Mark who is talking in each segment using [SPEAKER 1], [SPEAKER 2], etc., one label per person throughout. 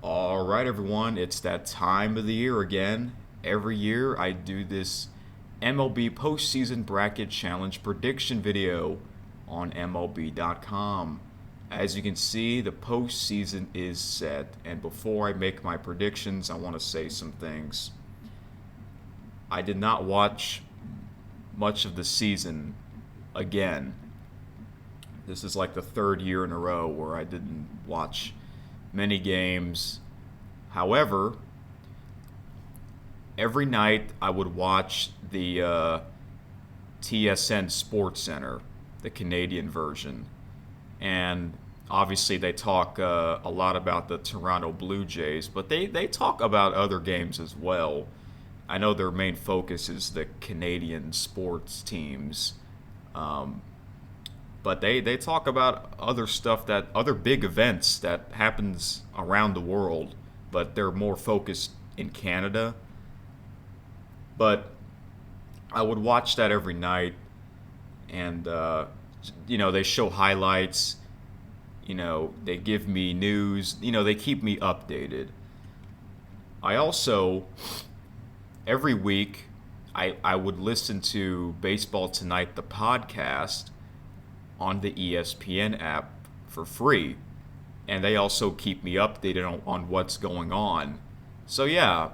[SPEAKER 1] All right, everyone, it's that time of the year again. Every year I do this MLB Postseason Bracket Challenge prediction video on MLB.com. As you can see, the postseason is set, and before I make my predictions, I want to say some things. I did not watch much of the season again. This is like the third year in a row where I didn't watch many games. However, every night I would watch the TSN Sports Center, the Canadian version, and obviously they talk a lot about the Toronto Blue Jays, but they talk about other games as well. I know their main focus is the Canadian sports teams, um, but they talk about other stuff, that other big events that happens around the world, but they're more focused in Canada. But I would watch that every night, and they show highlights. They give me news. They keep me updated. I also every week I would listen to Baseball Tonight, the podcast, on the ESPN app for free. And they also keep me updated on what's going on. So yeah,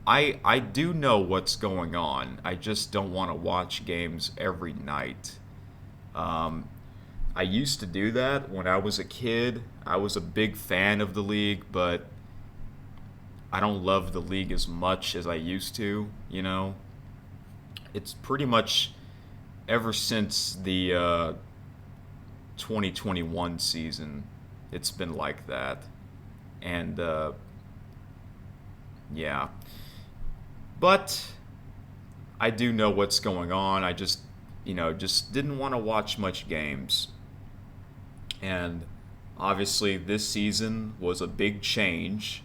[SPEAKER 1] I do know what's going on. I just don't want to watch games every night. Um, I used to do that when I was a kid. I was a big fan of the league, but I don't love the league as much as I used to. It's pretty much ever since the 2021 season, it's been like that. And yeah. But I do know what's going on. I just didn't want to watch much games. And obviously, this season was a big change.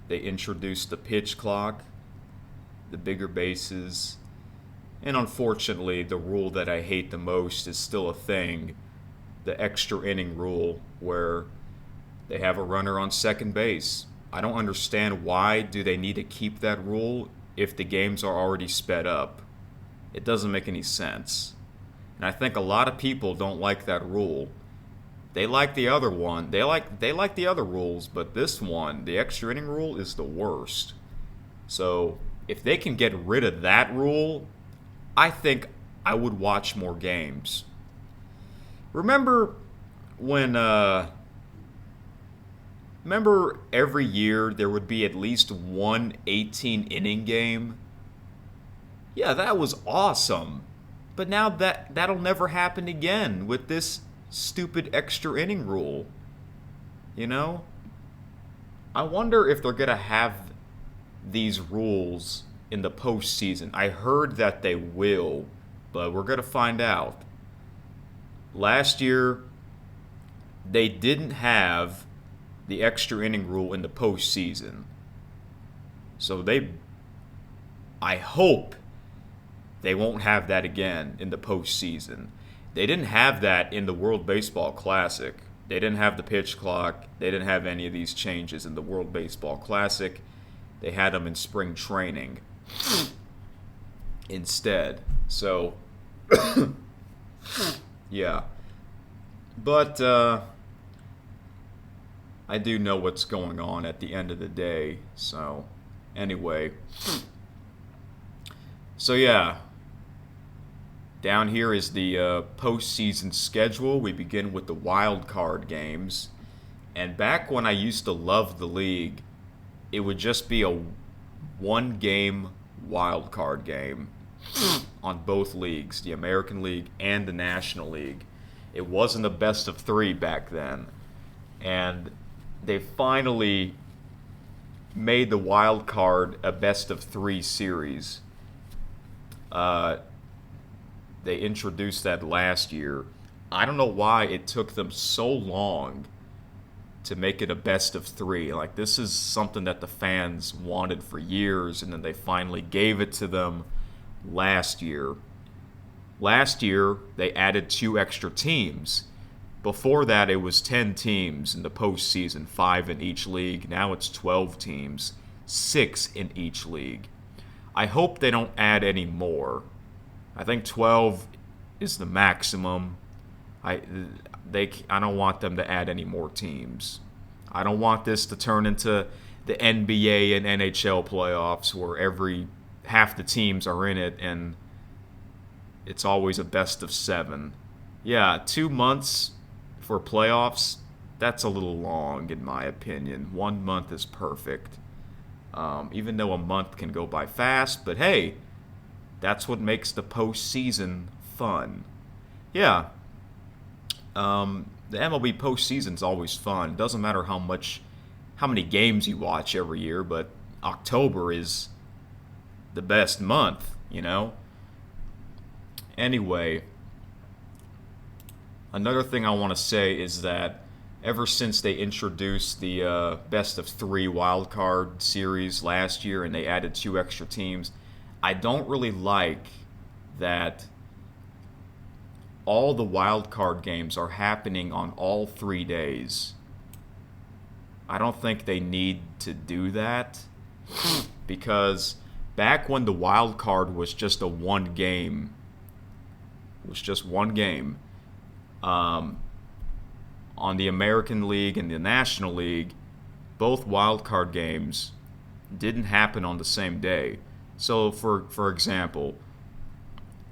[SPEAKER 1] They introduced the pitch clock, the bigger bases, and unfortunately, the rule that I hate the most is still a thing, the extra inning rule, where they have a runner on second base. I don't understand, why do they need to keep that rule if the games are already sped up? It doesn't make any sense. And I think a lot of people don't like that rule. They like the other one. They like the other rules, but this one, the extra inning rule, is the worst. So if they can get rid of that rule, I think I would watch more games. Remember when remember every year there would be at least one 18 inning game? Yeah, that was awesome. But now that'll never happen again with this stupid extra inning rule. You know? I wonder if they're going to have these rules in the postseason. I heard that they will, but we're going to find out. Last year, they didn't have the extra inning rule in the postseason. So I hope they won't have that again in the postseason. They didn't have that in the World Baseball Classic. They didn't have the pitch clock. They didn't have any of these changes in the World Baseball Classic. They had them in spring training instead. So, yeah. But I do know what's going on at the end of the day. So, anyway. So, yeah. Down here is the postseason schedule. We begin with the wild card games. And back when I used to love the league, it would just be a one-game wild card game on both leagues, the American League and the National League. It wasn't a best of three back then. And they finally made the wild card a best of three series. They introduced that last year. I don't know why it took them so long to make it a best of three. Like, this is something that the fans wanted for years, and then they finally gave it to them last year. Last year, they added two extra teams. Before that, it was 10 teams in the postseason, 5 in each league. Now it's 12 teams, 6 in each league. I hope they don't add any more. I think 12 is the maximum. I don't want them to add any more teams. I don't want this to turn into the NBA and NHL playoffs where half the teams are in it and it's always a best of 7. Yeah, 2 months for playoffs, that's a little long in my opinion. 1 month is perfect. Even though a month can go by fast, but hey, that's what makes the postseason fun. Yeah, the MLB postseason is always fun. It doesn't matter how many games you watch every year, but October is the best month, Anyway, another thing I want to say is that ever since they introduced the best of 3 wild card series last year and they added 2 extra teams, I don't really like that all the wild card games are happening on all 3 days. I don't think they need to do that because back when the wild card was just one game, on the American League and the National League, both wild card games didn't happen on the same day. So, for example,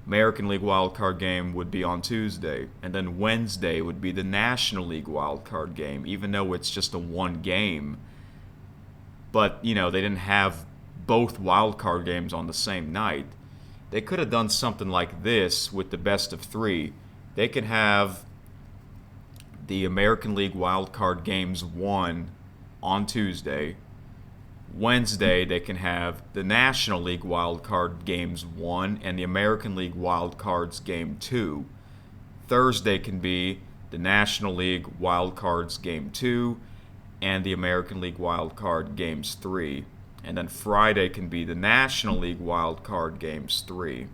[SPEAKER 1] American League wild card game would be on Tuesday, and then Wednesday would be the National League wild card game, even though it's just a one game. But, they didn't have both wild card games on the same night. They could have done something like this with the best of 3. They could have the American League wild card games 1 on Tuesday. Wednesday, they can have the National League wild card games 1 and the American League wild cards game 2. Thursday can be the National League wild cards game 2 and the American League wild card games 3. And then Friday can be the National League wild card games 3.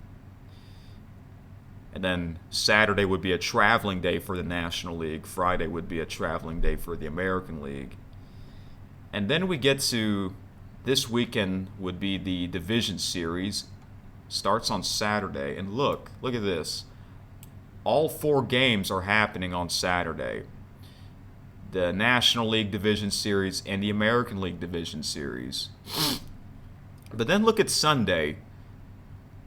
[SPEAKER 1] And then Saturday would be a traveling day for the National League. Friday would be a traveling day for the American League. And then we get to this weekend would be the Division Series. Starts on Saturday. And look at this. All 4 games are happening on Saturday. The National League Division Series and the American League Division Series. But then look at Sunday.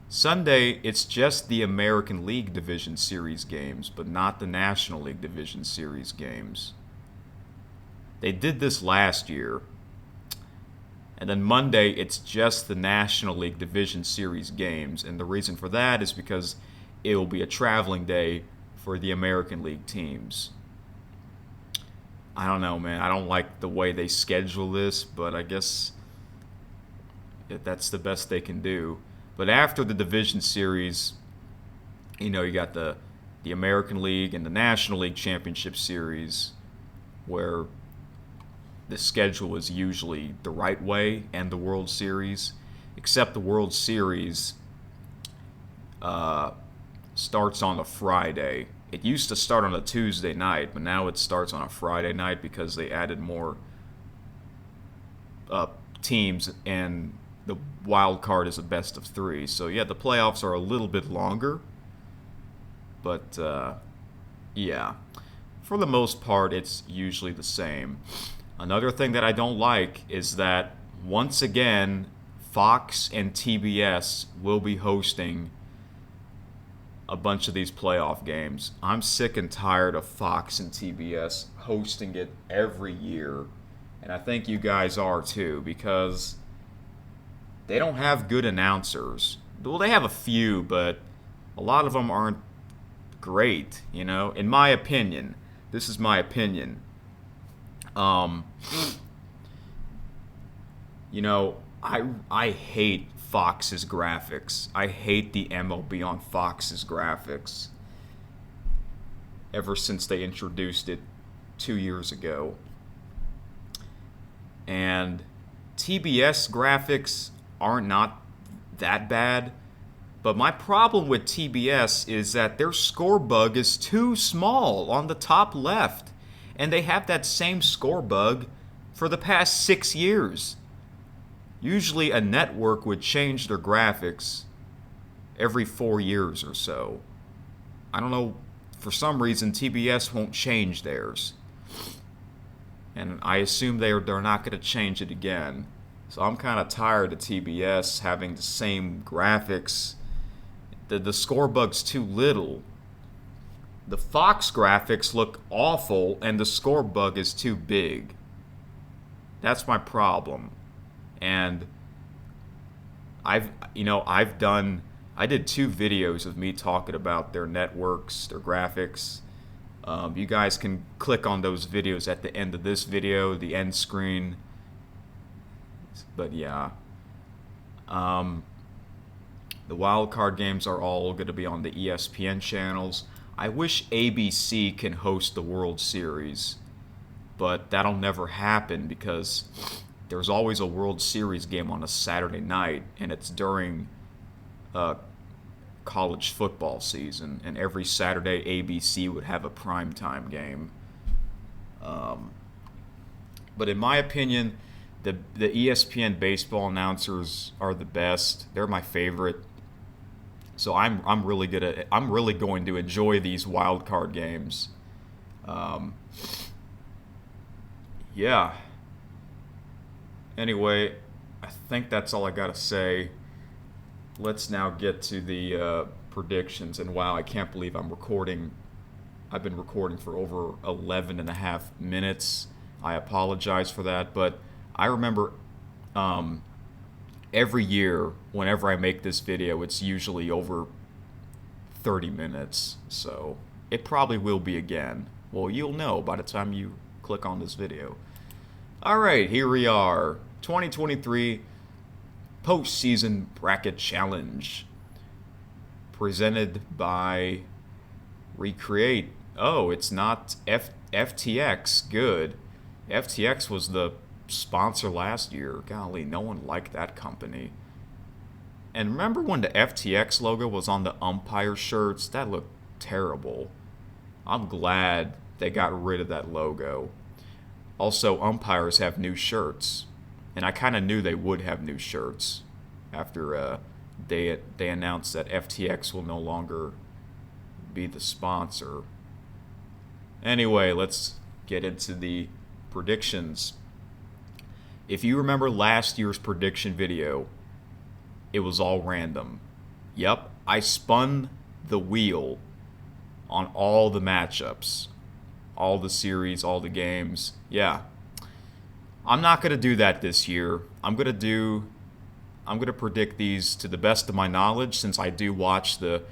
[SPEAKER 1] Sunday, it's just the American League Division Series games, but not the National League Division Series games. They did this last year. And then Monday, it's just the National League Division Series games. And the reason for that is because it will be a traveling day for the American League teams. I don't know, man. I don't like the way they schedule this, but I guess that's the best they can do. But after the Division Series, you got the American League and the National League Championship Series, where the schedule is usually the right way, and the World Series, except the World Series starts on a Friday. It used to start on a Tuesday night, but now it starts on a Friday night because they added more teams, and the wild card is a best of 3. So, yeah, the playoffs are a little bit longer. But, yeah, for the most part, it's usually the same. Another thing that I don't like is that, once again, Fox and TBS will be hosting a bunch of these playoff games. I'm sick and tired of Fox and TBS hosting it every year. And I think you guys are too, because they don't have good announcers. Well, they have a few, but a lot of them aren't great, in my opinion. This is my opinion. I hate Fox's graphics. I hate the MLB on Fox's graphics ever since they introduced it 2 years ago. And TBS graphics are not that bad, But my problem with TBS is that their score bug is too small on the top left. And they have that same score bug for the past 6 years. Usually a network would change their graphics every 4 years or so. I don't know, for some reason TBS won't change theirs. And I assume they're not going to change it again. So I'm kind of tired of TBS having the same graphics. The score bug's too little. The Fox graphics look awful and the score bug is too big. That's my problem. And I did 2 videos of me talking about their networks, their graphics. You guys can click on those videos at the end of this video, the end screen. But yeah. The wildcard games are all going to be on the ESPN channels. I wish ABC can host the World Series, but that'll never happen because there's always a World Series game on a Saturday night, and it's during college football season, and every Saturday ABC would have a primetime game. But in my opinion, the ESPN baseball announcers are the best. They're my favorite. So I'm really going to enjoy these wild card games. Yeah. Anyway, I think that's all I gotta say. Let's now get to the predictions. And wow, I can't believe I'm recording. I've been recording for over 11 and a half minutes. I apologize for that, but I remember every year, whenever I make this video, it's usually over 30 minutes. So it probably will be again. Well, you'll know by the time you click on this video. Alright, here we are. 2023 Postseason Bracket Challenge. Presented by Recreate. Oh, it's not FTX. Good. FTX was the sponsor last year. Golly, no one liked that company. And remember when the FTX logo was on the umpire shirts? That looked terrible. I'm glad they got rid of that logo. Also, umpires have new shirts. And I kind of knew they would have new shirts after they announced that FTX will no longer be the sponsor. Anyway, let's get into the predictions. If you remember last year's prediction video, it was all random. Yep, I spun the wheel on all the matchups, all the series, all the games. Yeah. I'm not going to do that this year. I'm going to predict these to the best of my knowledge, since I do watch the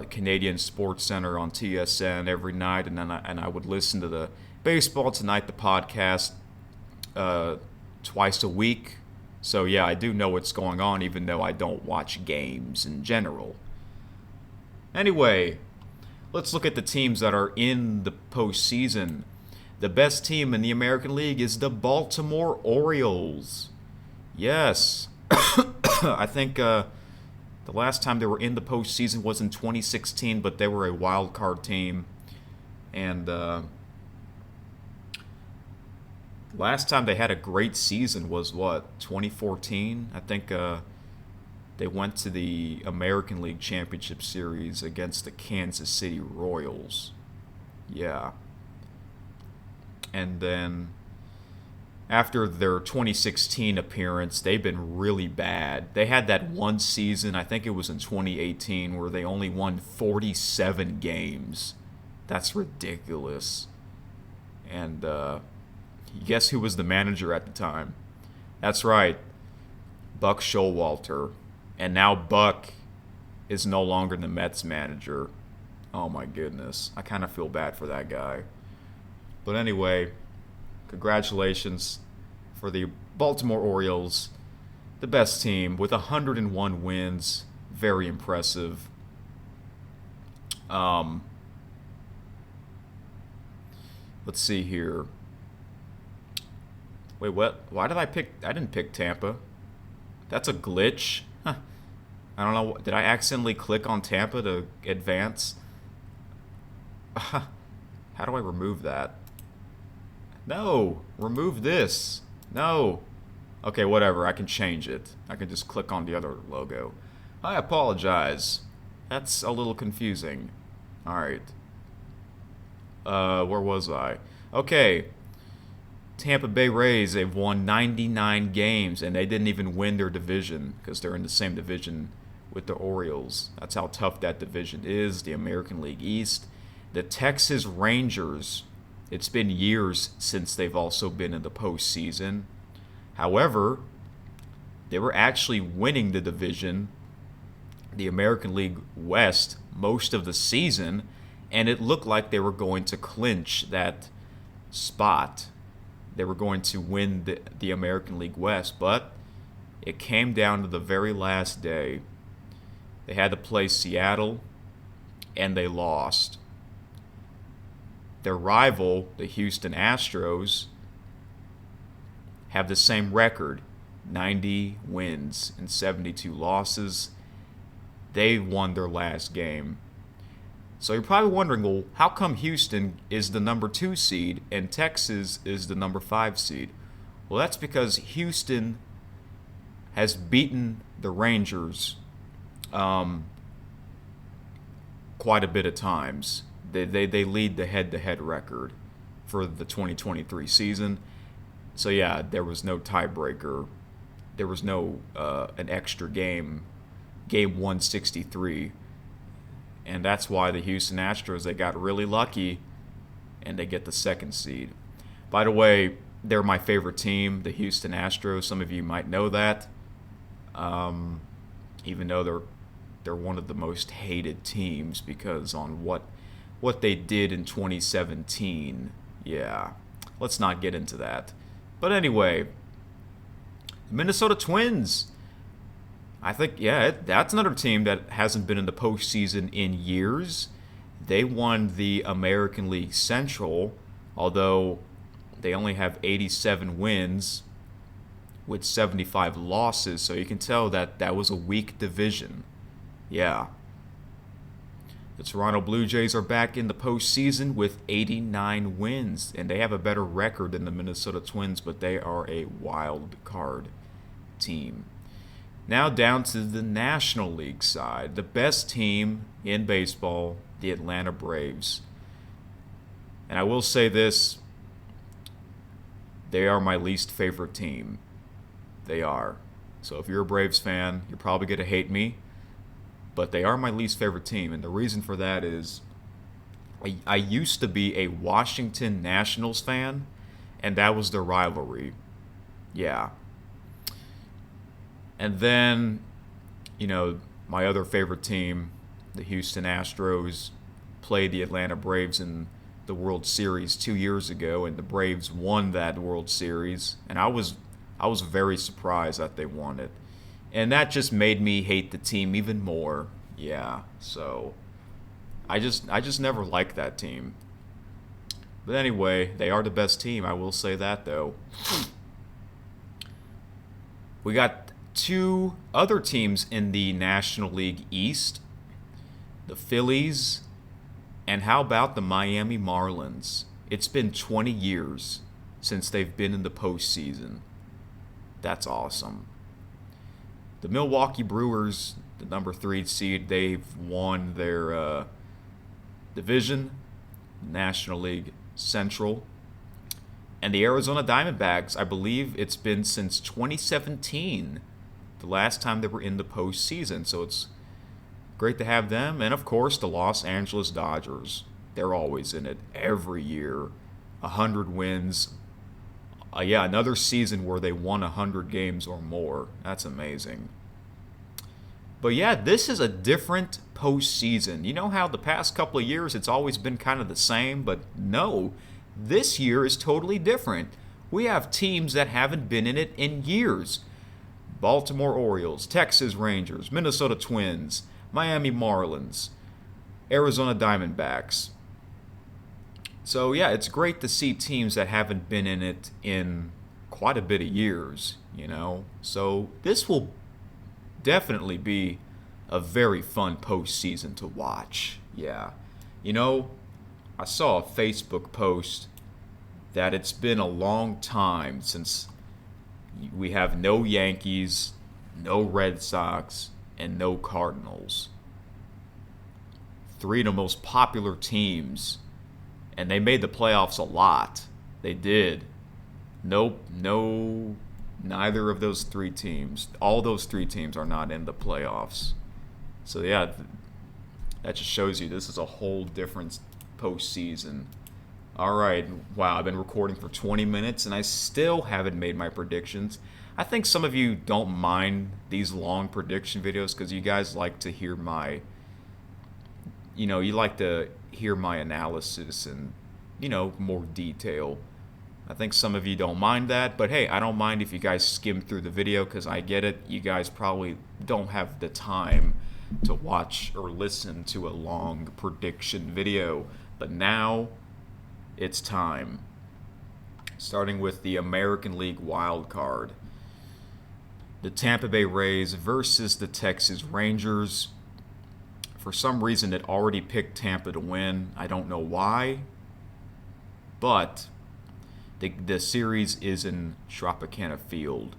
[SPEAKER 1] Canadian Sports Center on TSN every night, and then I would listen to the Baseball Tonight, the podcast, twice a week. So yeah, I do know what's going on, even though I don't watch games in general. Anyway, let's look at the teams that are in the postseason. The best team in the American League is the Baltimore Orioles. Yes. I think the last time they were in the postseason was in 2016, but they were a wild card team. And last time they had a great season was, 2014? I think they went to the American League Championship Series against the Kansas City Royals. Yeah. And then after their 2016 appearance, they've been really bad. They had that one season, I think it was in 2018, where they only won 47 games. That's ridiculous. And guess who was the manager at the time? That's right, Buck Showalter. And now Buck is no longer the Mets manager. Oh my goodness. I kind of feel bad for that guy. But anyway, congratulations for the Baltimore Orioles, the best team with 101 wins. Very impressive. Let's see here. Wait, what? Why did I pick? I didn't pick Tampa. That's a glitch. Huh. I don't know. Did I accidentally click on Tampa to advance? How do I remove that? No, remove this. No. Okay, whatever. I can change it. I can just click on the other logo. I apologize. That's a little confusing. All right. Where was I? Okay. Tampa Bay Rays, they've won 99 games, and they didn't even win their division because they're in the same division with the Orioles. That's how tough that division is, the American League East. The Texas Rangers, it's been years since they've also been in the postseason. However, they were actually winning the division, the American League West, most of the season, and it looked like they were going to clinch that spot. They were going to win the American League West, but it came down to the very last day. They had to play Seattle, and they lost. Their rival, the Houston Astros, have the same record, 90 wins and 72 losses. They won their last game. So you're probably wondering, well, how come Houston is the number 2 seed and Texas is the number 5 seed? Well, that's because Houston has beaten the Rangers quite a bit of times. They lead the head-to-head record for the 2023 season. So yeah, there was no tiebreaker. There was no an extra game 163. And that's why the Houston Astros, they got really lucky, and they get the 2nd seed. By the way, they're my favorite team, the Houston Astros. Some of you might know that, even though they're one of the most hated teams because on what they did in 2017. Yeah, let's not get into that. But anyway, Minnesota Twins. I think, yeah, that's another team that hasn't been in the postseason in years. They won the American League Central, although they only have 87 wins with 75 losses, so you can tell that that was a weak division. Yeah. The Toronto Blue Jays are back in the postseason with 89 wins, and they have a better record than the Minnesota Twins, but they are a wild card team. Now down to the National League side. The best team in baseball, the Atlanta Braves. And I will say this, they are my least favorite team. They are. So if you're a Braves fan, you're probably going to hate me. But they are my least favorite team. And the reason for that is I used to be a Washington Nationals fan, and that was their rivalry. Yeah. And then, my other favorite team, the Houston Astros, played the Atlanta Braves in the World Series 2 years ago, and the Braves won that World Series. And I was very surprised that they won it. And that just made me hate the team even more. Yeah, so I just never liked that team. But anyway, they are the best team, I will say that though. We got 2 other teams in the National League East, the Phillies, and how about the Miami Marlins? It's been 20 years since they've been in the postseason. That's awesome. The Milwaukee Brewers, the number 3 seed, they've won their division, National League Central. And the Arizona Diamondbacks, I believe it's been since 2017, the last time they were in the postseason. So it's great to have them. And, of course, the Los Angeles Dodgers. They're always in it every year. 100 wins. Yeah, another season where they won 100 games or more. That's amazing. But, yeah, this is a different postseason. You know how the past couple of years it's always been kind of the same? But no, this year is totally different. We have teams that haven't been in it in years. Baltimore Orioles, Texas Rangers, Minnesota Twins, Miami Marlins, Arizona Diamondbacks. So, yeah, it's great to see teams that haven't been in it in quite a bit of years, So this will definitely be a very fun postseason to watch. Yeah. You know, I saw a Facebook post that it's been a long time since we have no Yankees, no Red Sox, and no Cardinals. Three of the most popular teams, and they made the playoffs a lot. They did. Nope, no, neither of those three teams. All those three teams are not in the playoffs. So yeah, that just shows you this is a whole different postseason. All right, wow, I've been recording for 20 minutes and I still haven't made my predictions. I think some of you don't mind these long prediction videos because you guys like to hear my, you like to hear my analysis and, more detail. I think some of you don't mind that, but hey, I don't mind if you guys skim through the video because I get it. You guys probably don't have the time to watch or listen to a long prediction video, but now it's time. Starting with the American League wild card. The Tampa Bay Rays versus the Texas Rangers. For some reason, it already picked Tampa to win. I don't know why, but the series is in Tropicana Field.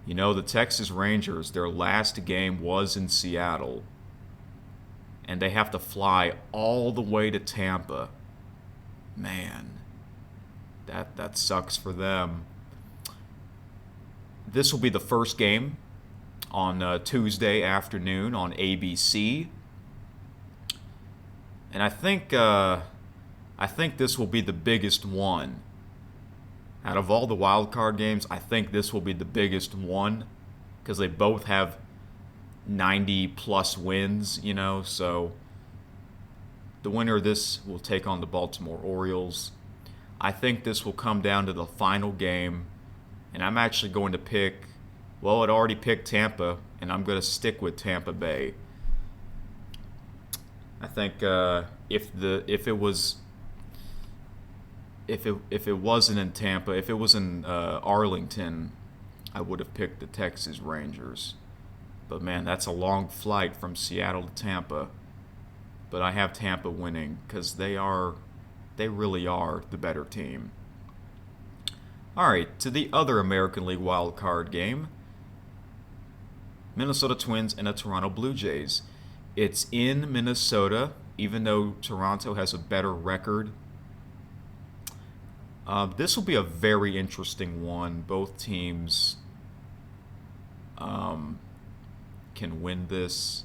[SPEAKER 1] The Texas Rangers, their last game was in Seattle, and they have to fly all the way to Tampa. Man, that sucks for them. This will be the first game on Tuesday afternoon on ABC, and I think this will be the biggest one. Out of all the wild card games, I think this will be the biggest one because they both have 90 plus wins, so the winner of this will take on the Baltimore Orioles. I think this will come down to the final game, and I'm actually going to pick, it already picked Tampa, and I'm going to stick with Tampa Bay. I think if it wasn't in Tampa, if it was in Arlington, I would have picked the Texas Rangers. But man, that's a long flight from Seattle to Tampa. But I have Tampa winning because they really are the better team. All right, to the other American League wild card game. Minnesota Twins and the Toronto Blue Jays. It's in Minnesota, even though Toronto has a better record. This will be a very interesting one. Both teams can win this.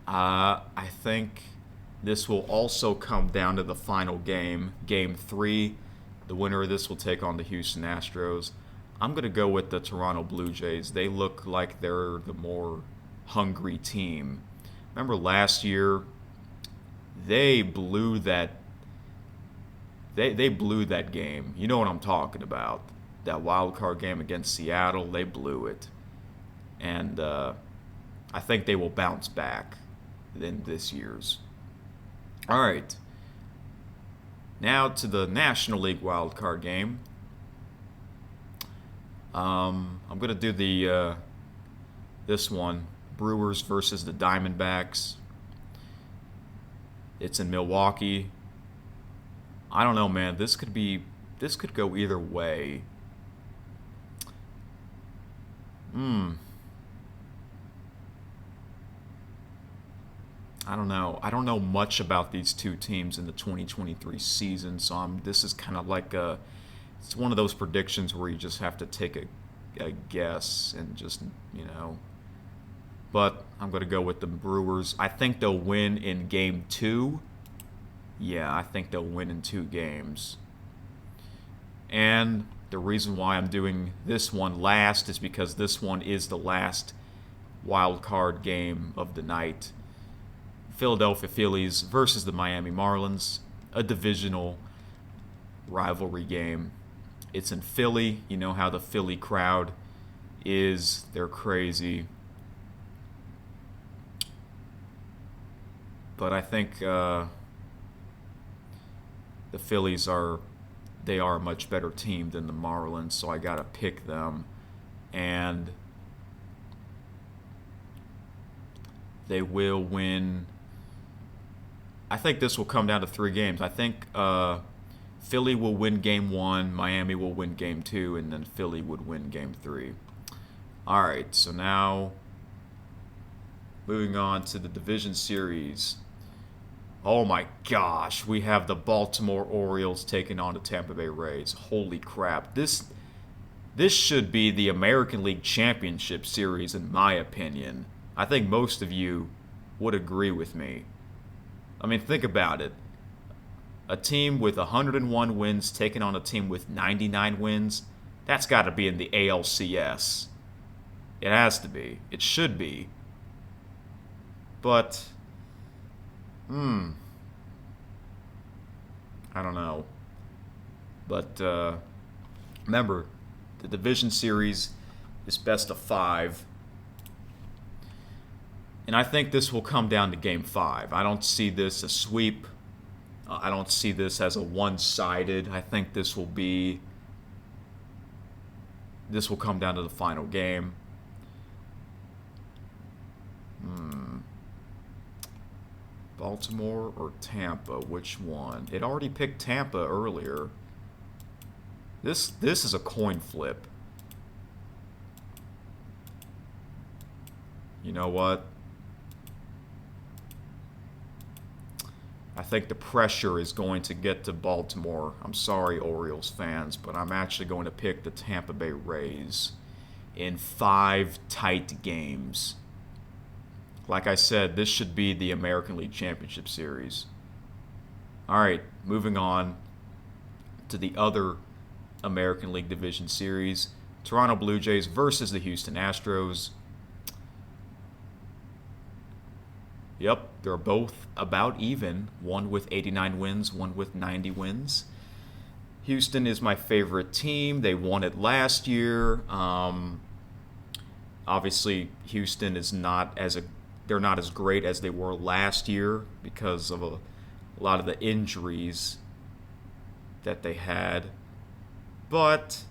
[SPEAKER 1] I think this will also come down to the final game, Game 3. The winner of this will take on the Houston Astros. I'm going to go with the Toronto Blue Jays. They look like they're the more hungry team. Remember last year, they blew that game. You know what I'm talking about. That wild card game against Seattle, they blew it. And I think they will bounce back in this year's. All right. Now to the National League wild card game. I'm going to do this one, Brewers versus the Diamondbacks. It's in Milwaukee. I don't know, man. This could go either way. I don't know. I don't know much about these two teams in the 2023 season, so this is kind of like it's one of those predictions where you just have to take a guess and just, But I'm going to go with the Brewers. I think they'll win in Game 2. Yeah, I think they'll win in 2 games. And the reason why I'm doing this one last is because this one is the last wild card game of the night. Philadelphia Phillies versus the Miami Marlins, a divisional rivalry game. It's in Philly. You know how the Philly crowd is. They're crazy. But I think the Phillies are a much better team than the Marlins, so I got to pick them. And They will win. I think this will come down to 3 games. I think Philly will win game 1, Miami will win game 2, and then Philly would win game 3. All right, so now moving on to the division series. Oh my gosh, we have the Baltimore Orioles taking on the Tampa Bay Rays. Holy crap. This should be the American League Championship Series in my opinion. I think most of you would agree with me. I mean, think about it. A team with 101 wins taking on a team with 99 wins, that's got to be in the ALCS. It has to be. It should be. But, I don't know. But remember, the division series is best of 5. And I think this will come down to game 5. I don't see this a sweep. I don't see this as a one-sided. I think this will come down to the final game. Baltimore or Tampa? Which one? It already picked Tampa earlier. This is a coin flip. You know what? I think the pressure is going to get to Baltimore. I'm sorry, Orioles fans, but I'm actually going to pick the Tampa Bay Rays in 5 tight games. Like I said, this should be the American League Championship Series. All right, moving on to the other American League Division Series. Toronto Blue Jays versus the Houston Astros. Yep, they're both about even. One with 89 wins, one with 90 wins. Houston is my favorite team. They won it last year. Obviously, Houston is they're not as great as they were last year because of a lot of the injuries that they had. But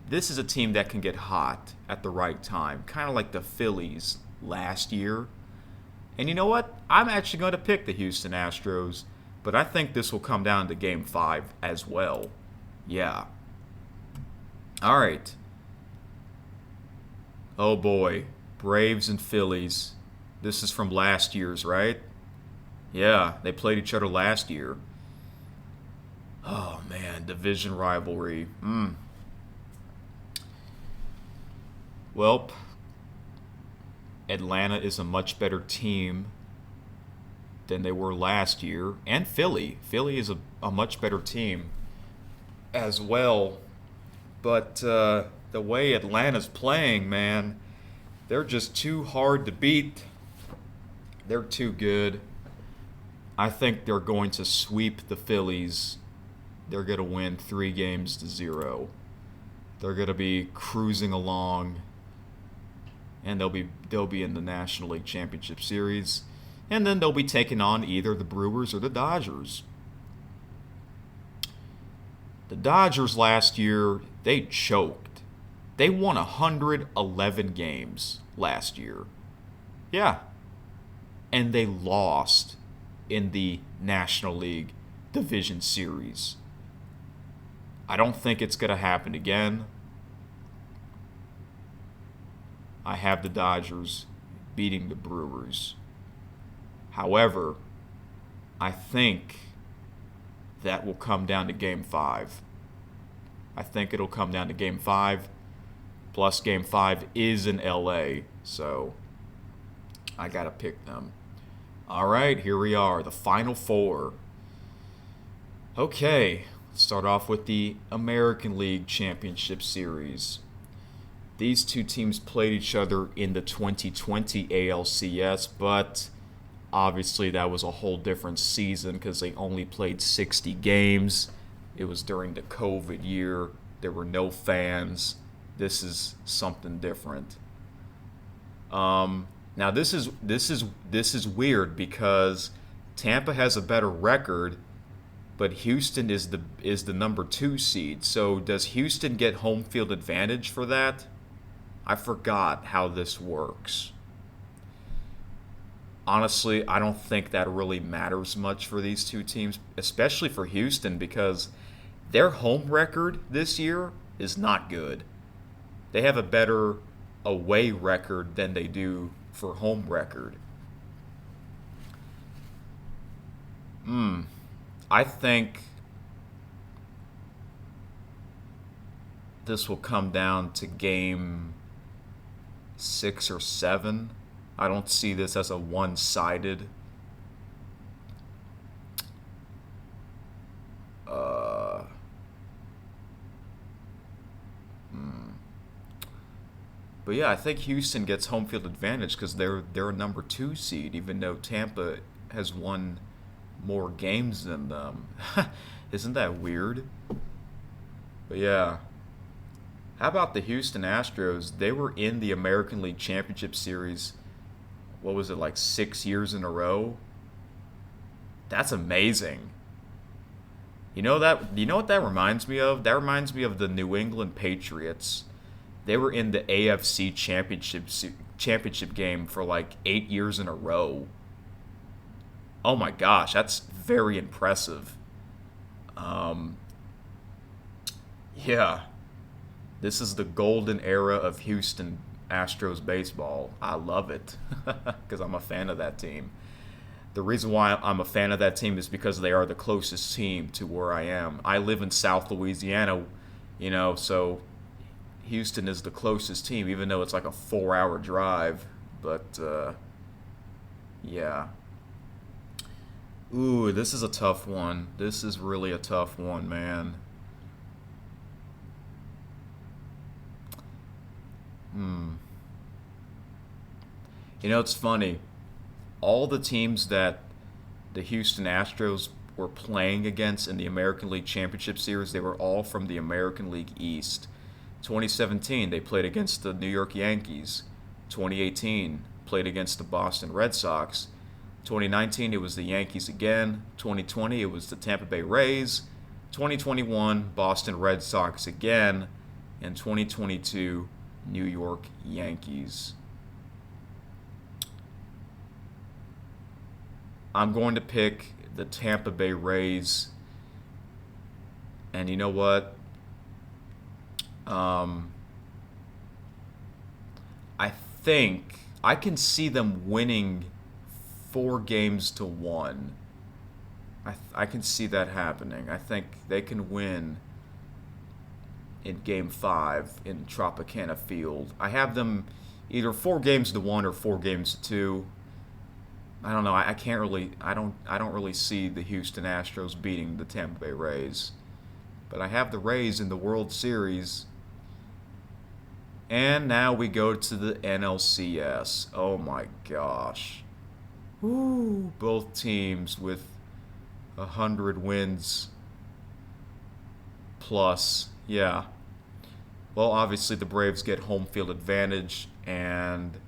[SPEAKER 1] this is a team that can get hot at the right time, kind of like the Phillies last year. And you know what? I'm actually going to pick the Houston Astros, but I think this will come down to Game 5 as well. Yeah. All right. Oh boy. Braves and Phillies. This is from last year's, right? Yeah, they played each other last year. Oh man, division rivalry. Well, Atlanta is a much better team than they were last year. And Philly. Philly is a much better team as well. But the way Atlanta's playing, man, they're just too hard to beat. They're too good. I think they're going to sweep the Phillies. They're going to win 3-0. They're going to be cruising along, and they'll be in the National League Championship Series, and then they'll be taking on either the Brewers or the Dodgers. The Dodgers last year, they choked. They won 111 games last year. Yeah. And they lost in the National League Division Series. I don't think it's going to happen again. I have the Dodgers beating the Brewers. However, I think that will come down to Game 5. I think it'll come down to Game 5. Plus, Game 5 is in LA, so I got to pick them. All right, here we are, the Final Four. Okay, let's start off with the American League Championship Series. These two teams played each other in the 2020 ALCS, but obviously that was a whole different season because they only played 60 games. It was during the COVID year. There were no fans. This is something different. Now this is weird because Tampa has a better record, but Houston is the number 2 seed. So does Houston get home field advantage for that? I forgot how this works. honestly, I don't think that really matters much for these two teams, especially for Houston, because their home record this year is not good. They have a better away record than they do for home record. I think this will come down to game 6 or 7. I don't see this as a one-sided. Uh, but yeah, I think Houston gets home field advantage because they're a number 2 seed, even though Tampa has won more games than them. Isn't that weird? But yeah, how about the Houston Astros? They were in the American League Championship Series. What was it, like 6 years in a row? That's amazing. You know what that reminds me of? That reminds me of the New England Patriots. They were in the AFC championship game for like 8 years in a row. Oh my gosh, that's very impressive. Um, yeah, this is the golden era of Houston Astros baseball. I love it because I'm a fan of that team. The reason why I'm a fan of that team is because they are the closest team to where I am. I live in South Louisiana, so Houston is the closest team, even though it's like a 4-hour drive. But yeah. Ooh, this is a tough one. This is really a tough one, man. Hmm. It's funny. All the teams that the Houston Astros were playing against in the American League Championship Series, they were all from the American League East. 2017, they played against the New York Yankees. 2018, played against the Boston Red Sox. 2019, it was the Yankees again. 2020, it was the Tampa Bay Rays. 2021, Boston Red Sox again. And 2022, New York Yankees. I'm going to pick the Tampa Bay Rays. And you know what? I think I can see them winning 4 games to 1. I can see that happening. I think they can win in Game 5 in Tropicana Field. I have them either 4 games to 1 or 4 games to 2. I don't know. I can't really. I don't really see the Houston Astros beating the Tampa Bay Rays, but I have the Rays in the World Series. And now we go to the NLCS. Oh my gosh. Woo! Both teams with 100 wins plus. Yeah. Well, obviously the Braves get home field advantage, and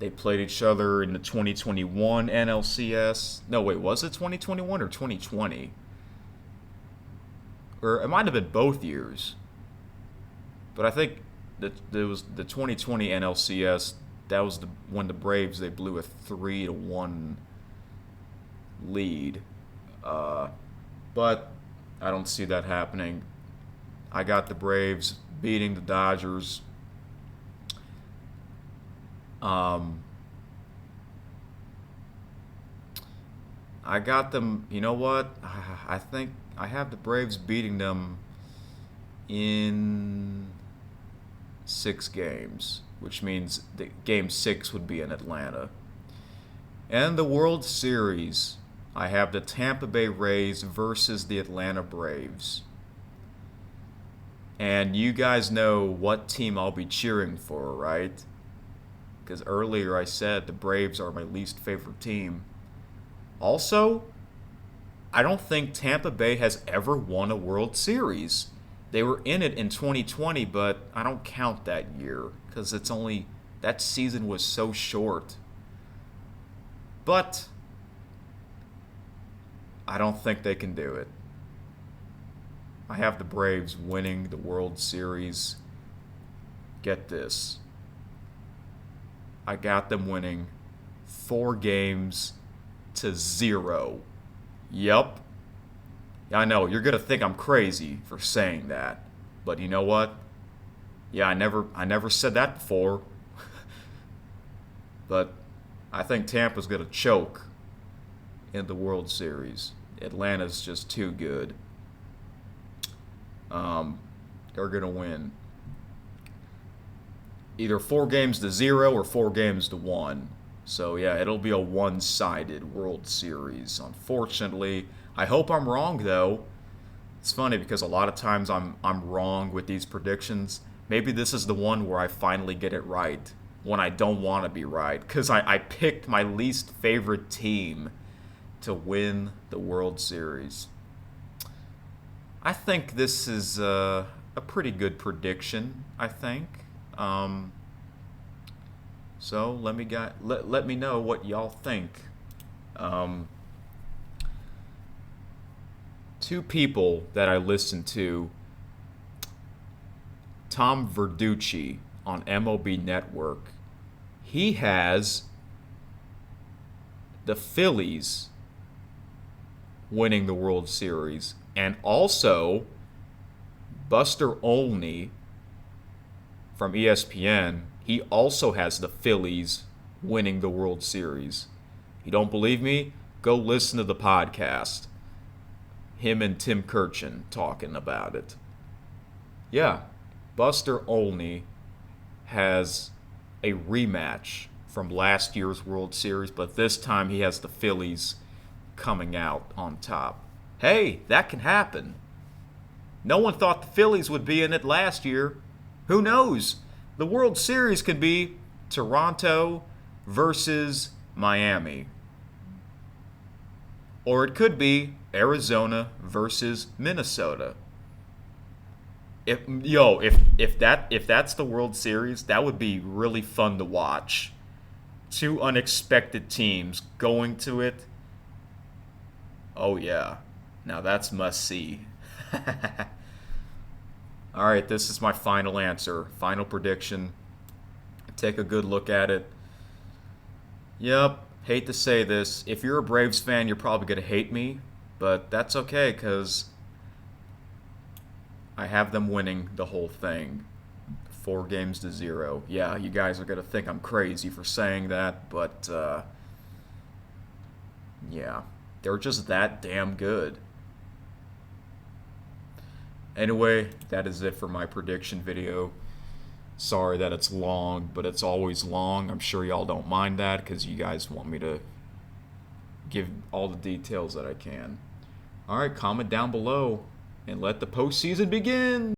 [SPEAKER 1] they played each other in the 2021 NLCS. No, wait, was it 2021 or 2020? Or it might have been both years. But I think that there was the 2020 NLCS. That was when the Braves, they blew a 3-1 lead. But I don't see that happening. I got the Braves beating the Dodgers. I got them. You know what? I think I have the Braves beating them in 6 games, which means that Game 6 would be in Atlanta. And the World Series, I have the Tampa Bay Rays versus the Atlanta Braves. And you guys know what team I'll be cheering for, right? Because earlier I said the Braves are my least favorite team. Also, I don't think Tampa Bay has ever won a World Series. They were in it in 2020, but I don't count that year because that season was so short. But I don't think they can do it. I have the Braves winning the World Series. Get this. I got them winning 4-0. Yep. I know, you're going to think I'm crazy for saying that. But you know what? Yeah, I never said that before. But I think Tampa's going to choke in the World Series. Atlanta's just too good. They're going to win either 4-0 or 4-1. So yeah, it'll be a one-sided World Series. Unfortunately, I hope I'm wrong though. It's funny because a lot of times I'm wrong with these predictions. Maybe this is the one where I finally get it right when I don't want to be right, because I picked my least favorite team to win the World Series. I think this is a pretty good prediction, I think. So let me know what y'all think. Two people that I listen to, Tom Verducci on MLB Network, he has the Phillies winning the World Series, and also Buster Olney from ESPN, he also has the Phillies winning the World Series. You don't believe me? Go listen to the podcast. Him and Tim Kirchin talking about it. Yeah, Buster Olney has a rematch from last year's World Series, but this time he has the Phillies coming out on top. Hey, that can happen. No one thought the Phillies would be in it last year. Who knows? The World Series could be Toronto versus Miami. Or it could be Arizona versus Minnesota. If that's the World Series, that would be really fun to watch. Two unexpected teams going to it. Oh yeah. Now that's must see. All right, this is my final answer, final prediction. Take a good look at it. Yep, hate to say this. If you're a Braves fan, you're probably going to hate me, but that's okay because I have them winning the whole thing. 4-0. Yeah, you guys are going to think I'm crazy for saying that, but yeah, they're just that damn good. Anyway, that is it for my prediction video. Sorry that it's long, but it's always long. I'm sure y'all don't mind that because you guys want me to give all the details that I can. All right, comment down below and let the postseason begin.